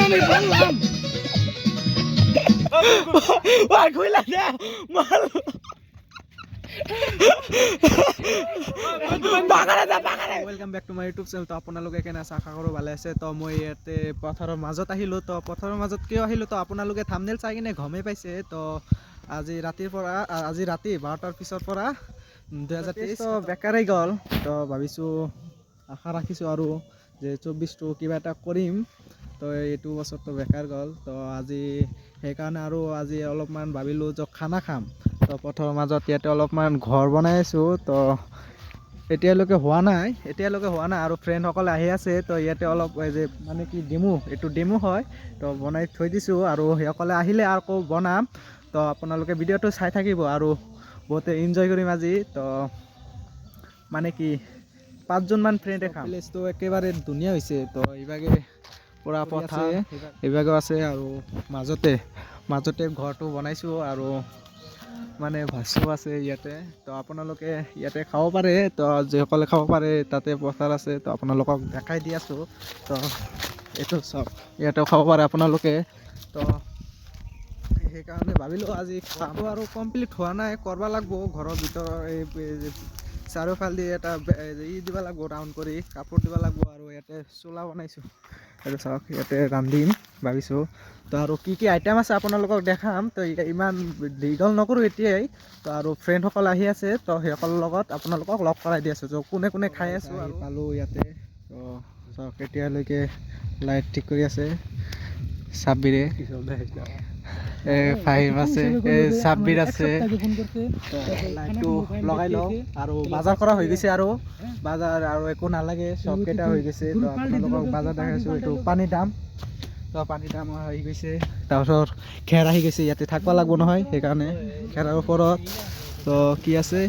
আমি বললাম welcome back to my YouTube channel. তো আপোনালোকে কেনে আছে? আশা কৰোঁ ভালে আছে। তো মই ইয়াতে পথাৰৰ মাজত আহিলোঁ। তো পথাৰৰ মাজত কিয় আহিলোঁ তো আপোনালোকে থাম্বনেইল চাই কিনে গমেই পাইছে। তো আজি ৰাতিৰ পৰা আজি ৰাতি 12টাৰ পিছৰ পৰা 2023 তো বেকাৰেই গ'ল। তো ভাবিছোঁ আশা ৰাখিছোঁ আৰু যে 24টো কিবা এটা কৰিম। তো এইটো বছৰটো বেকাৰ গ'ল। তো আজি সেইকাৰণে আৰু আজি অলপমান ভাবিলোঁ যে খানা খাম। তো পথাৰৰ মাজত ইয়াতে অলপমান ঘৰ বনাই আছোঁ। তো এতিয়ালৈকে হোৱা নাই আৰু ফ্ৰেণ্ডসকলে আহি আছে। তো ইয়াতে অলপ যে মানে কি এইটো ডেমো হয়। তো বনাই থৈ দিছোঁ আৰু সেইসকলে আহিলে আকৌ বনাম। তো আপোনালোকে ভিডিঅ'টো চাই থাকিব আৰু বহুতে এনজয় কৰিম আজি। তো মানে কি 5জনমান ফ্ৰেণ্ডে খাম। প্লেচটো একেবাৰে ধুনীয়া হৈছে। তো এইভাগে পুৰা পথাৰ এইভাগেও আছে আৰু মাজতে ঘৰটো বনাইছোঁ আৰু মানে ভাছো আছে ইয়াতে। তো আপোনালোকে ইয়াতে খাব পাৰে। তো যিসকলে খাব পাৰে তাতে পথাৰ আছে। তো আপোনালোকক দেখাই দি আছোঁ। তো এইটো চাওক, ইয়াতেও খাব পাৰে আপোনালোকে। তো সেইকাৰণে ভাবিলোঁ আজি খাব আৰু কমপ্লিট হোৱা নাই, কৰিব লাগিব। ঘৰৰ ভিতৰৰ এই চাৰিওফালে দি এটা দিব লাগিব, ৰাউণ্ড কৰি কাপোৰ দিব লাগিব। আৰু ইয়াতে চোলা বনাইছোঁ, এইটো চাওক। ইয়াতে ৰান্ধিম ভাবিছোঁ। তো আৰু কি কি আইটেম আছে আপোনালোকক দেখাম। তো ইমান দীঘল নকৰোঁ এতিয়াই। তো আৰু ফ্ৰেণ্ডসকল আহি আছে। তো সেইসকলৰ লগত আপোনালোকক লগ কৰাই দি আছোঁ। তো কোনে কোনে খাই আছোঁ আৰু পালোঁ ইয়াতে। তো চাওক এতিয়ালৈকে লাইট ঠিক কৰি আছে চাব্বিৰে, ফাহিম আছে, চাব্বিৰ আছে। লাইটটো লগাই লওঁ আৰু বজাৰ কৰা হৈ গৈছে। আৰু বজাৰ আৰু একো নালাগে, চবকেইটা হৈ গৈছে। তো আপোনালোকক বজাৰ দেখাইছোঁ। এইটো পানীৰ দাম। তো পানীৰ দাম হৈ গৈছে। তাৰপিছত খেৰ আহি গৈছে, ইয়াতে থাকিব লাগিব নহয়, সেইকাৰণে খেৰৰ ওপৰত। তো কি আছে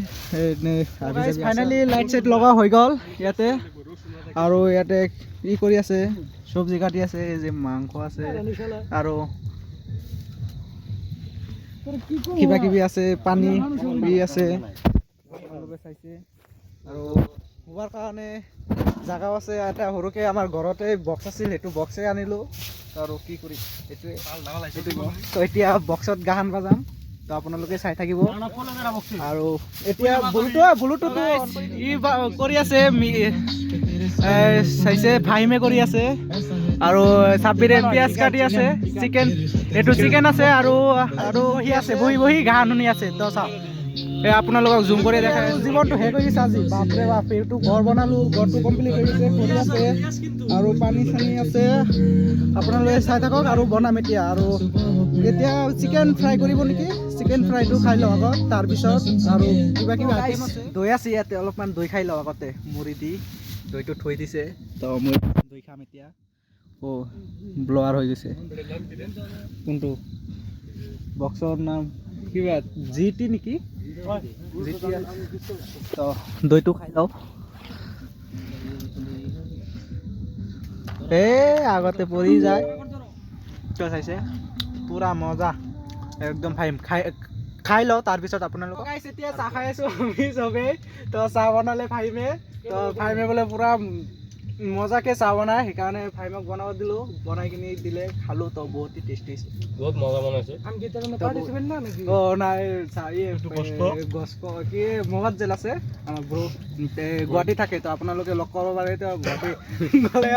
ফাইনেলি লাইট চাইট লগা হৈ গ'ল ইয়াতে। আৰু ইয়াতে ই কৰি আছে, চব্জি কাটি আছে, যে মাংস আছে আৰু কিবা কিবি আছে, পানী আছে আপোনালোকে চাইছে। আৰু শুৱাৰ কাৰণে জাগাও আছে। এটা সৰুকৈ আমাৰ ঘৰতে বক্স আছিল, সেইটো বক্সে আনিলোঁ। আৰু কি কৰি এইটোৱে। তো এতিয়া বক্সত গান বাজাম। তো আপোনালোকে চাই থাকিব। আৰু এতিয়া ব্লুটুথ ই কৰি আছে, চাইছে ফাহিমে কৰি আছে। আৰু চাব্বিৰে পিঁয়াজ কাটি আছে, চিকেন আছে। আৰু সি আছে বহি গান শুনি আছে। তো চাওক, আপোনালোকক জুম কৰি দেখাই জীৱনটো শেষ হৈ গৈছে আজি। বাপৰে বাপ, এইটো ঘৰ বনালোঁ, ঘৰটো কমপ্লিট হৈ গৈছে, কৰি আছে আৰু পানী চানী আছে। আপোনালোকে চাই থাকক আৰু বনাম এতিয়া। আৰু এতিয়া চিকেন ফ্ৰাই কৰিব নেকি, চিকেন ফ্ৰাইটো খাই লওঁ আগত, তাৰপিছত আৰু কিবা আইটেম আছে। দৈ আছে ইয়াতে, অলপমান দৈ খাই লওঁ আগতে, মুড়ি দি দৈটো থৈ দিছে। তো মই দৈ খাম এতিয়া। ব্লৱাৰ হৈ গৈছে। কোনটো বক্সৰ নাম কিবা GT নেকি? তো দৈটো খাই লওঁ। আগতে পৰি যায়। তো চাইছে পুৰা মজা একদম। ফাহিম খাই লওঁ, তাৰপিছত আপোনালোক এতিয়া চাহ খাই আছোঁ আমি চবেই। তো চাহ বনালে ফাহিমে। তো ফাহিমে বোলে পুৰা মজাকে চাহ বনায়, সেইকাৰণে ফাহিমক বনাব দিলোঁ। বনাই কিনি দিলে, খালোঁ। তো বহুত টেষ্টি হৈছে, বহুত মজা বনাইছে। নাই কি মহত জেল আছে আমাৰ ব্ৰ গুৱাহাটী থাকে। তো আপোনালোকে লগ কৰিব পাৰে। তো গুৱাহাটী গ'লে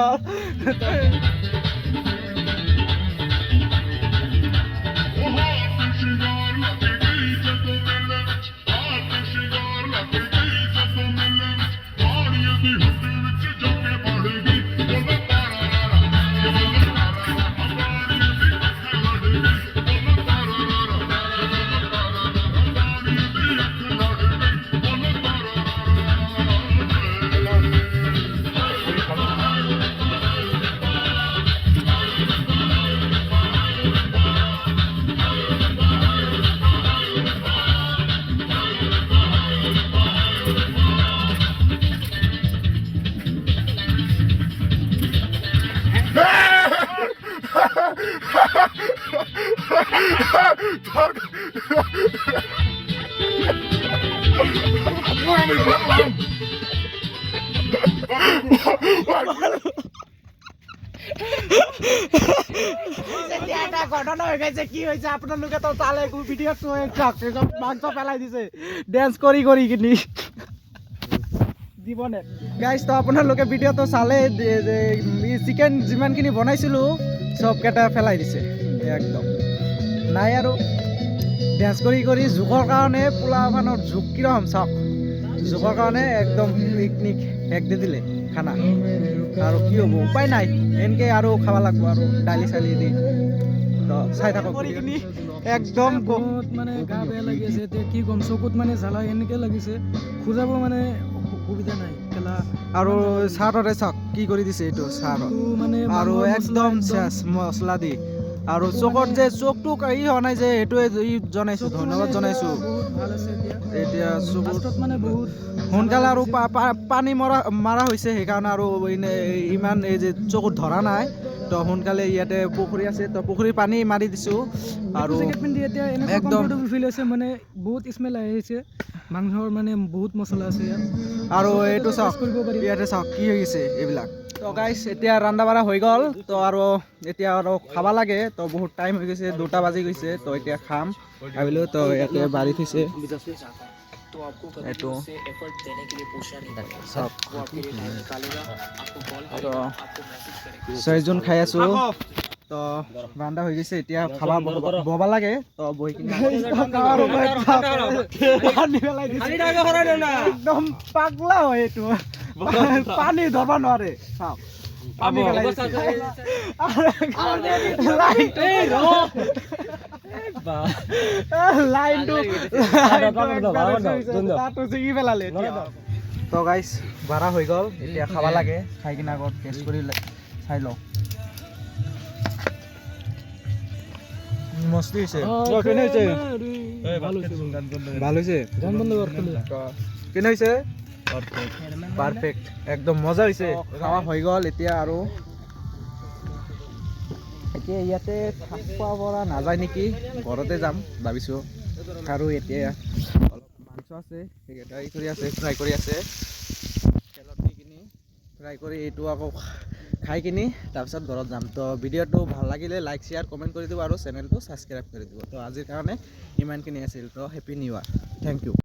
এটা ঘটনা হৈ গৈছে কি হৈছে আপোনালোকে তো চালে ভিডিঅ'টো মাংস পেলাই দিছে ডেন্স কৰি কৰি কিনি জীৱনে গাইজ তো আপোনালোকে ভিডিঅ'টো চালে যে চিকেন যিমানখিনি বনাইছিলোঁ চবকেইটা পেলাই দিছে একদম নাই আৰু ডেন্স কৰি কৰি জোকৰ কাৰণে পোলাপানৰ জোক কিৰকম চাওক জোকৰ কাৰণে একদম পিকনিক শেষ দি দিলে খানা আৰু কি হ'ব উপায় নাই এনেকৈ আৰু খাব লাগিব আৰু দালি চালি দি তো চাই থাকক কৰি কিনি একদম বহুত মানে গা বেয়া লাগি আছে এতিয়া কি ক'ম চকুত মানে জ্বালা এনেকৈ লাগিছে খোজাব মানে সুবিধা নাই খেলা আৰু চাহতে চাওক কি কৰি দিছে এইটো চাহ মানে আৰু একদম চেচ মছলা দি আৰু চকত যে চকটো ই হোৱা নাই যে সেইটোৱে জনাইছোঁ ধন্যবাদ জনাইছোঁ বহুত ভাল আছে এতিয়া চকুত মানে বহুত সোনকালে আৰু পানী মাৰা হৈছে সেইকাৰণে আৰু ইমান এই যে চকুত ধৰা নাই তো সোনকালে ইয়াতে পুখুৰী আছে তো পুখুৰীৰ পানী মাৰি দিছোঁ আৰু একদম ফিল হৈছে মানে বহুত স্মেল আহিছে মাংসৰ মানে বহুত মছলা আছে ইয়াত আৰু এইটো চাওক ইয়াতে চাওক কি হৈ গৈছে এইবিলাক তো গাইছ এতিয়া ৰান্ধা বাঢ়া হৈ গ'ল তো আৰু এতিয়া আৰু খাব লাগে তো বহুত টাইম হৈ গৈছে 2টা বাজি গৈছে তো এতিয়া খাম ভাবিলোঁ তো ইয়াতে বাঢ়ি থৈছে এইটো চাওক তো 6 জন খাই আছোঁ তো ৰান্ধা হৈ গৈছে এতিয়া খাব ববা লাগে তো বহি কিনে একদম পাগলা হয় এইটো পানী ধৰব নোৱাৰে চাওক তো গাইছ বাৰা হৈ গ'ল এতিয়া খাব লাগে খাই কিনে আগত টেষ্ট কৰি চাই লওঁ মস্তি হৈছে কেনে হৈছে ভাল হৈছে কেনে হৈছে পাৰফেক্ট একদম মজা হৈছে খাৱা হৈ গ'ল এতিয়া আৰু এতিয়া ইয়াতে থাকিব পৰা নাযায় নেকি ঘৰতে যাম ভাবিছোঁ আৰু এতিয়া অলপ মাংস আছে সেইকেইটা ফ্ৰাই কৰি আছে তেলত দি কিনি ফ্ৰাই কৰি এইটো আকৌ খাই কিনি তাৰপিছত ঘৰত যাম তো ভিডিঅ'টো ভাল লাগিলে লাইক শ্বেয়াৰ কমেণ্ট কৰি দিব আৰু চেনেলটো ছাবস্ক্ৰাইব কৰি দিব তো আজিৰ কাৰণে ইমানখিনি আছিল তো happy new year thank U